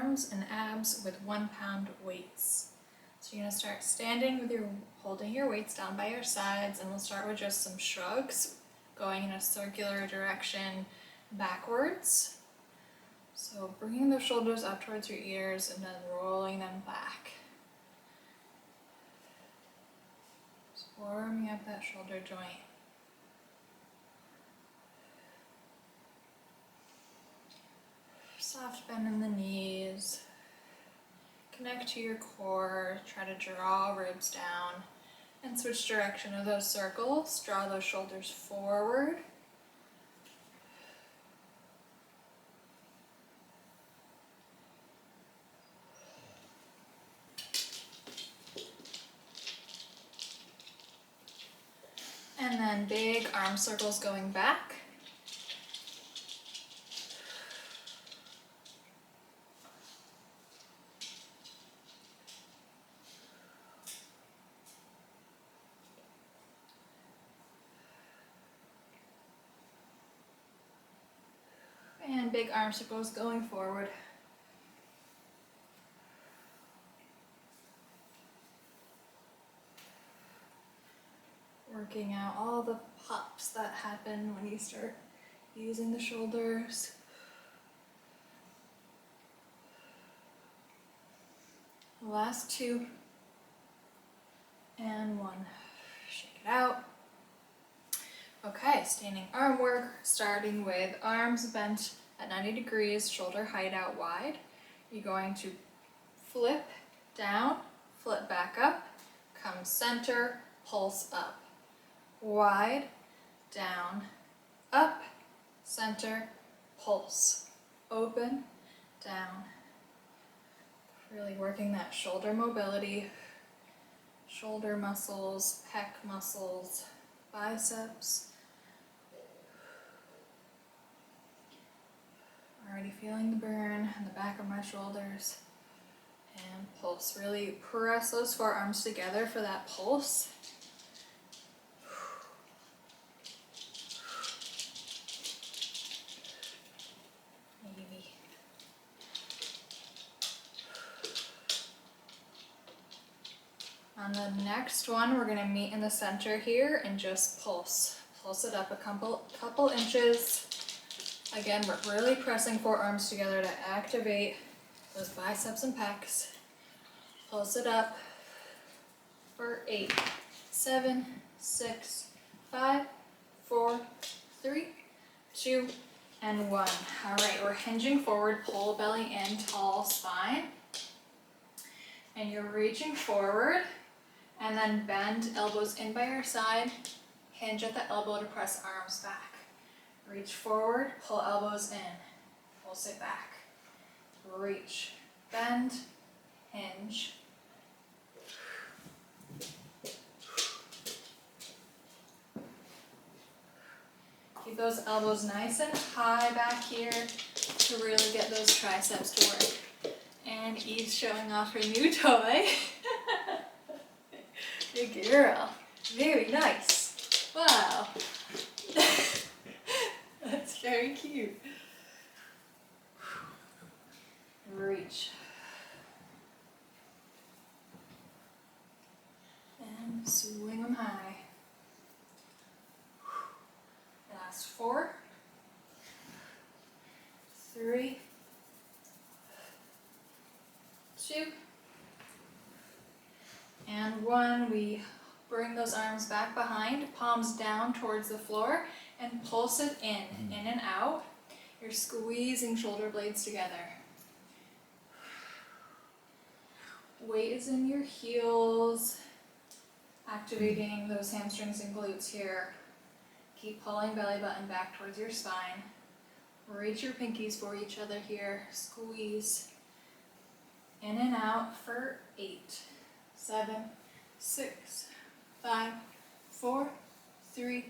arms and abs with 1 pound weights. So you're going to start standing with holding your weights down by your sides, and we'll start with just some shrugs, going in a circular direction backwards. So bringing the shoulders up towards your ears and then rolling them back. Just warming up that shoulder joint. Soft bend in the knees. Connect to your core. Try to draw ribs down and switch direction of those circles. Draw those shoulders forward. And then big arm circles going back. And big arm circles going forward. Working out all the pops that happen when you start using the shoulders. Last 2. And 1. Shake it out. Okay, standing arm work, starting with arms bent at 90 degrees, shoulder height out wide. You're going to flip down, flip back up, come center, pulse up. Wide, down, up, center, pulse. Open, down. Really working that shoulder mobility, shoulder muscles, pec muscles, biceps. Already feeling the burn in the back of my shoulders. And pulse. Really press those forearms together for that pulse. Maybe. On the next one, we're going to meet in the center here and just pulse. Pulse it up a couple inches. Again, we're really pressing forearms together to activate those biceps and pecs. Pulse it up for 8, 7, 6, 5, 4, 3, 2, and 1. All right, we're hinging forward, pull belly in, tall spine. And you're reaching forward, and then bend elbows in by your side, hinge at the elbow to press arms back. Reach forward, pull elbows in, pulse it back. Reach, bend, hinge. Keep those elbows nice and high back here to really get those triceps to work. And Eve's showing off her new toy. Good girl. Very nice. Wow. That's very cute. Reach. And swing them high. Last 4, 3, 2, and 1. We bring those arms back behind, palms down towards the floor, and pulse it in and out. You're squeezing shoulder blades together. Weight is in your heels, activating those hamstrings and glutes here. Keep pulling belly button back towards your spine. Reach your pinkies for each other here. Squeeze. In and out for 8, 7, 6, 5, 4, 3,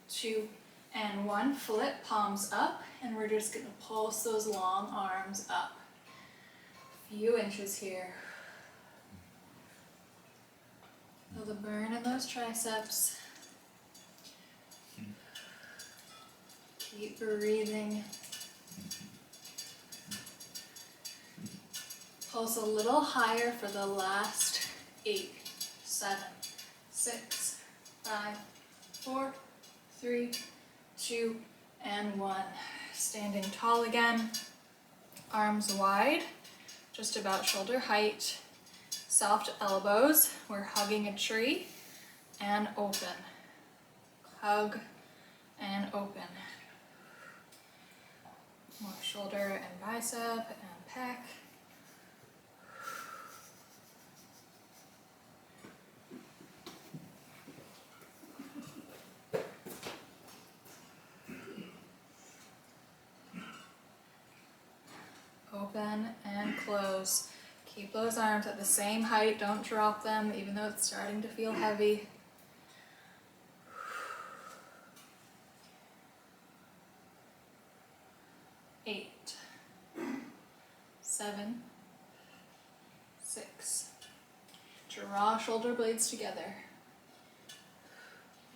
2, and 1. Flip, palms up, and we're just going to pulse those long arms up. Few inches here. Feel the burn in those triceps. Keep breathing. pulse a little higher for the last 8, 7, 6, 5, 4, 3, 2, and 1. Standing tall again, arms wide, just about shoulder height, soft elbows, we're hugging a tree, and open. Hug and open. More shoulder and bicep and pec. Open and close. Keep those arms at the same height, don't drop them even though it's starting to feel heavy. 8, 7, 6. Draw shoulder blades together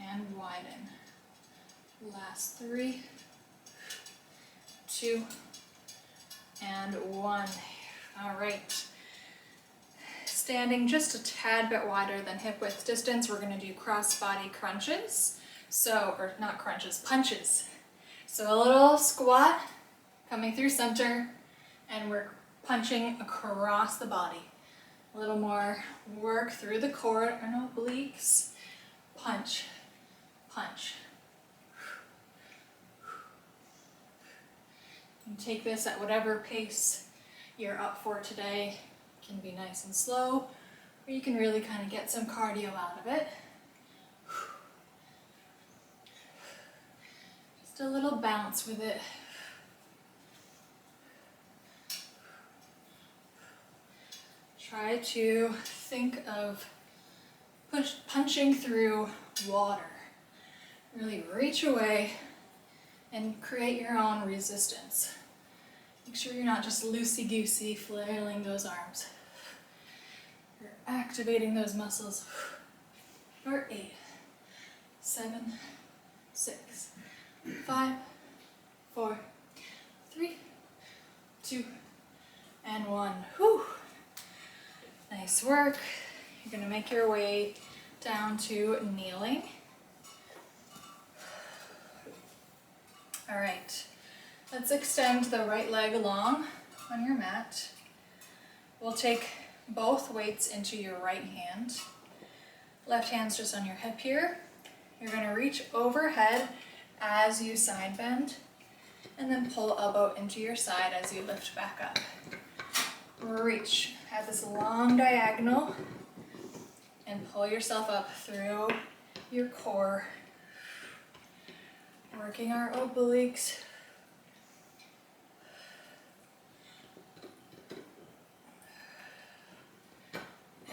and widen. Last 3, 2, and 1. All right. Standing just a tad bit wider than hip width distance, we're going to do cross body crunches. Or not crunches, punches. So a little squat coming through center, and we're punching across the body. A little more work through the core and obliques. Punch, punch. And take this at whatever pace you're up for today. It can be nice and slow, or you can really kind of get some cardio out of it. Just a little bounce with it. Try to think of punching through water. Really reach away and create your own resistance. Make sure you're not just loosey-goosey flailing those arms. You're activating those muscles. For 8, 7, 6, 5, 4, 3, 2, and 1. Whew. Nice work. You're going to make your way down to kneeling. All right, let's extend the right leg long on your mat. We'll take both weights into your right hand. Left hand's just on your hip here. You're going to reach overhead as you side bend, and then pull elbow into your side as you lift back up. Reach at this long diagonal and pull yourself up through your core. Working our obliques.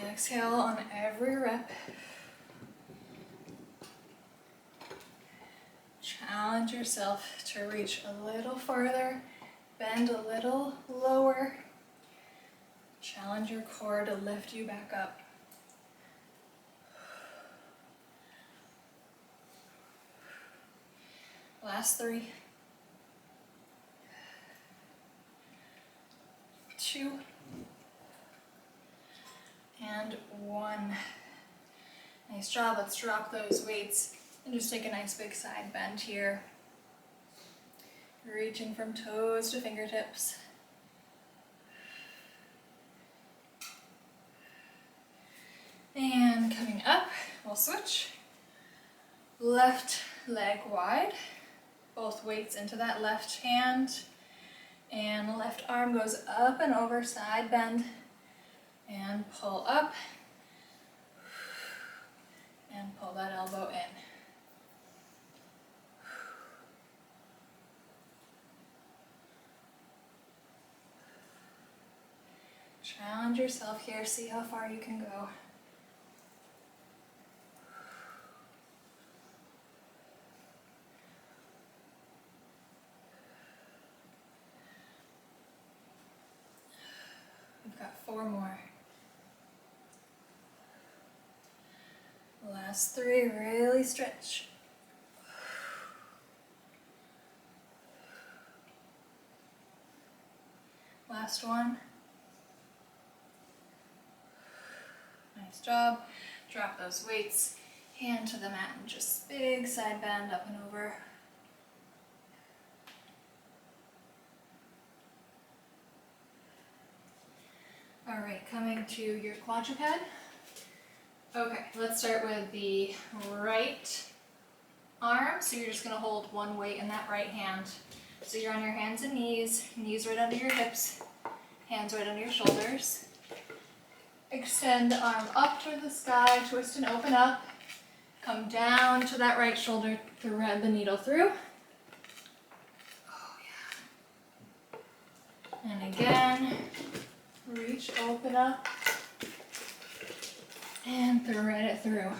Exhale on every rep. Challenge yourself to reach a little farther, bend a little lower. Challenge your core to lift you back up. Last 3, 2, and 1. Nice job. Let's drop those weights and just take a nice big side bend here. Reaching from toes to fingertips. And coming up, we'll switch. Left leg wide. Both weights into that left hand, and left arm goes up and over, side bend, and pull up, and pull that elbow in. Challenge yourself here, see how far you can go. We've got 4 more. Last 3, really stretch. Last 1. Nice job. Drop those weights, hand to the mat, and just big side bend up and over. All right, coming to your quadruped. Okay, let's start with the right arm. So you're just gonna hold one weight in that right hand. So you're on your hands and knees right under your hips, hands right under your shoulders. Extend the arm up toward the sky, twist and open up. Come down to that right shoulder, thread the needle through. Oh yeah. And again, reach, open up, and thread it through.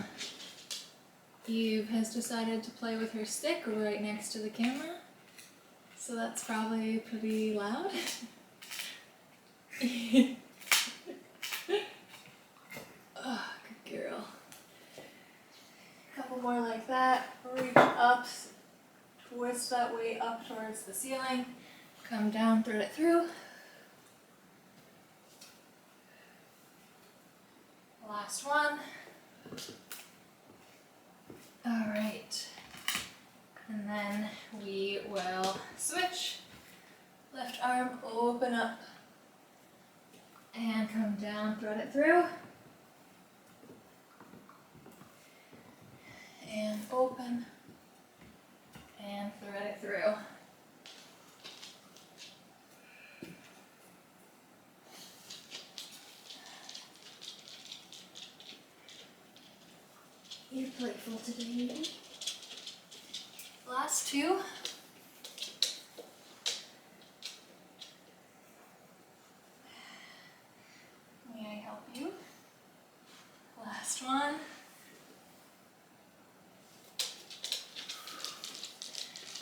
Eve has decided to play with her stick right next to the camera, so that's probably pretty loud. Oh, good girl. A couple more like that. Reach up, twist that weight up towards the ceiling. Come down, thread it through. Last one. All right. And then we will switch. Left arm, open up. And come down, thread it through. And open. And thread it through. You're playful today, Evie. Last two. May I help you? Last one.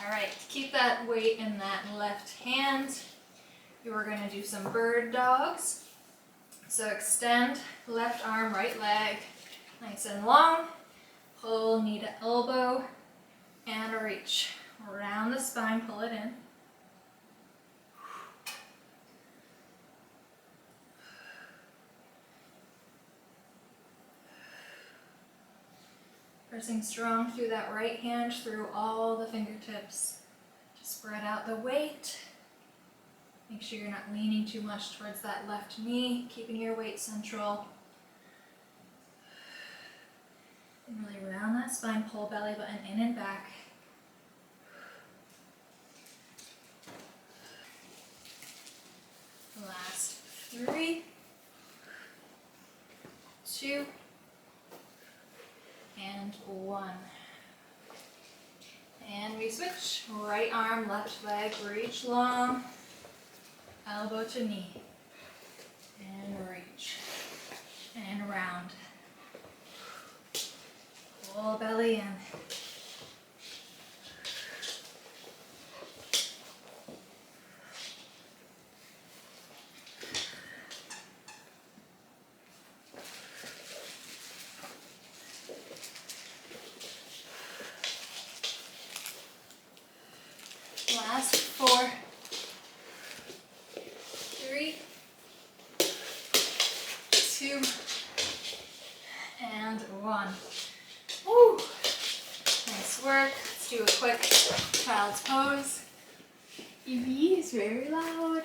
All right, keep that weight in that left hand. You are going to do some bird dogs. So extend left arm, right leg, nice and long. Pull knee to elbow and reach. Around the spine, pull it in. Pressing strong through that right hand, through all the fingertips. Just spread out the weight. Make sure you're not leaning too much towards that left knee, keeping your weight central. And really round that spine, pull belly button in and back. Last 3, 2, and 1. And we switch. Right arm, left leg, reach long, elbow to knee, and reach, and round. Pull belly in. Last 4, 3, 2, and 1. Woo! Nice work. Let's do a quick child's pose. Evie is very loud.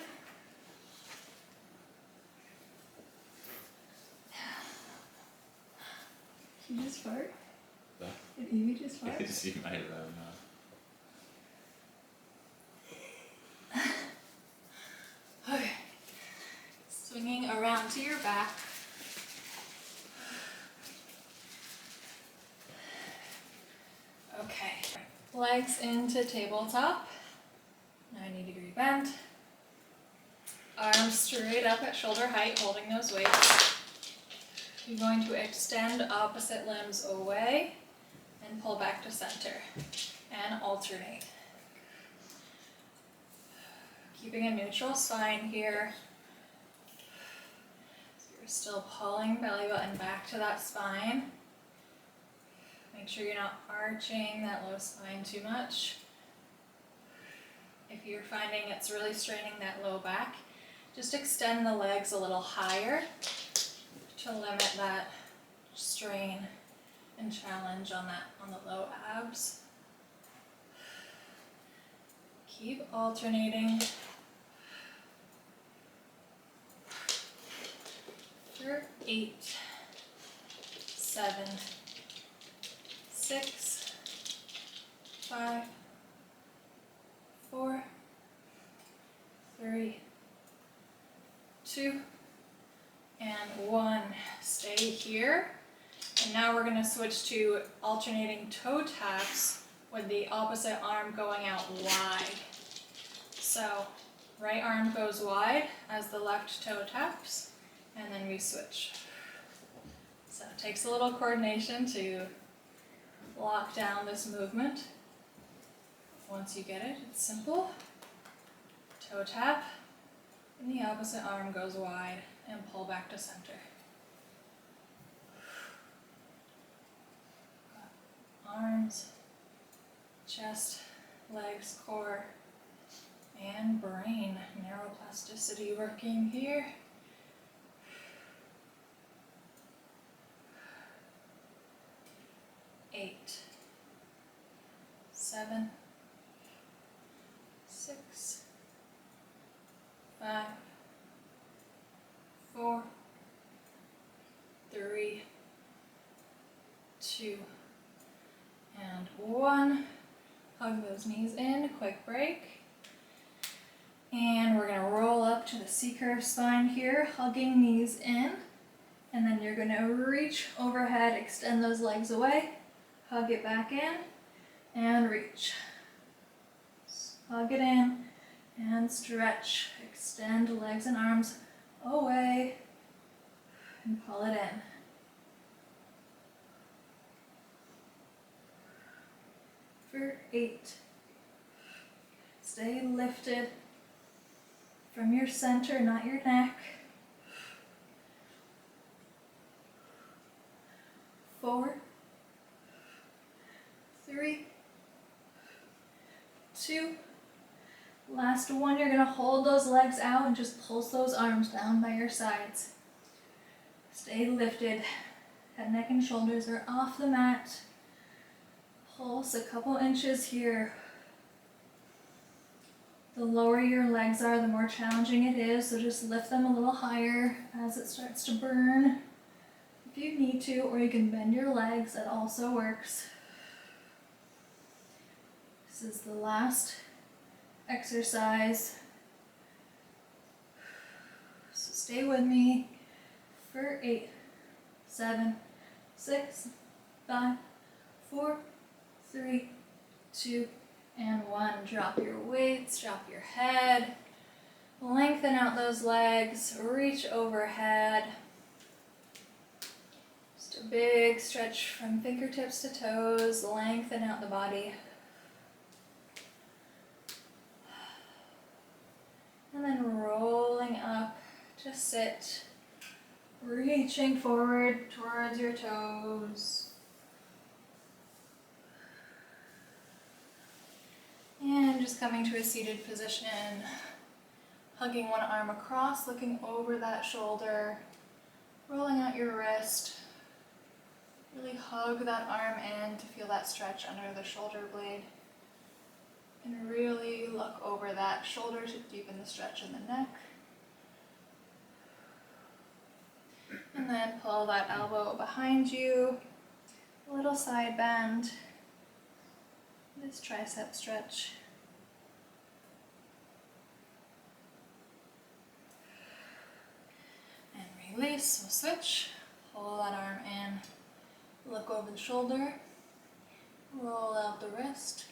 Did you just fart? What? Did Evie just fart? She might have, I don't know. Okay. Swinging around to your back. Okay. Legs into tabletop. 90-degree bend. Arms straight up at shoulder height, holding those weights. You're going to extend opposite limbs away and pull back to center. And alternate. Keeping a neutral spine here. So you're still pulling belly button back to that spine. Make sure you're not arching that low spine too much. If you're finding it's really straining that low back, just extend the legs a little higher to limit that strain and challenge on the low abs. Keep alternating. For 8, 7, 6, 5, 4, 3, 2, and 1. Stay here. And now we're going to switch to alternating toe taps with the opposite arm going out wide. So right arm goes wide as the left toe taps, and then we switch. So it takes a little coordination to lock down this movement. Once you get it, it's simple. Toe tap, and the opposite arm goes wide, and pull back to center. Arms, chest, legs, core, and brain. Neuroplasticity working here. Eight, 7, 6, 5, 4, 3, 2, and 1. Hug those knees in, quick break. And we're gonna roll up to the C-curve spine here, hugging knees in. And then you're gonna reach overhead, extend those legs away, hug it back in, and reach. Hug it in, and stretch. Extend legs and arms away, and pull it in. For 8. Stay lifted from your center, not your neck. 4, 3, 2. Last one, you're going to hold those legs out and just pulse those arms down by your sides. Stay lifted. Head, neck, and shoulders are off the mat. Pulse a couple inches here. The lower your legs are, the more challenging it is, so just lift them a little higher as it starts to burn if you need to, or you can bend your legs, that also works. This is the last exercise. So stay with me for 8, 7, 6, 5, 4, 3, 2, and 1. Drop your weights, drop your head, lengthen out those legs, reach overhead. Just a big stretch from fingertips to toes, lengthen out the body. And then rolling up to sit, reaching forward towards your toes. And just coming to a seated position, hugging one arm across, looking over that shoulder, rolling out your wrist. Really hug that arm in to feel that stretch under the shoulder blade. And really look over that shoulder to deepen the stretch in the neck. And then pull that elbow behind you, a little side bend. This tricep stretch. And release, we'll switch. Pull that arm in, look over the shoulder, roll out the wrist.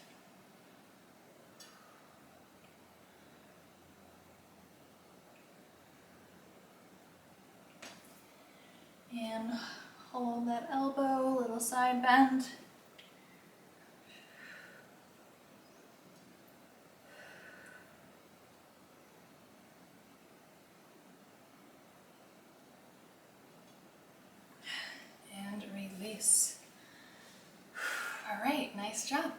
And hold that elbow, little side bend. And release. All right, nice job.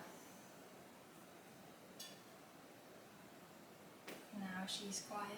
Now she's quiet.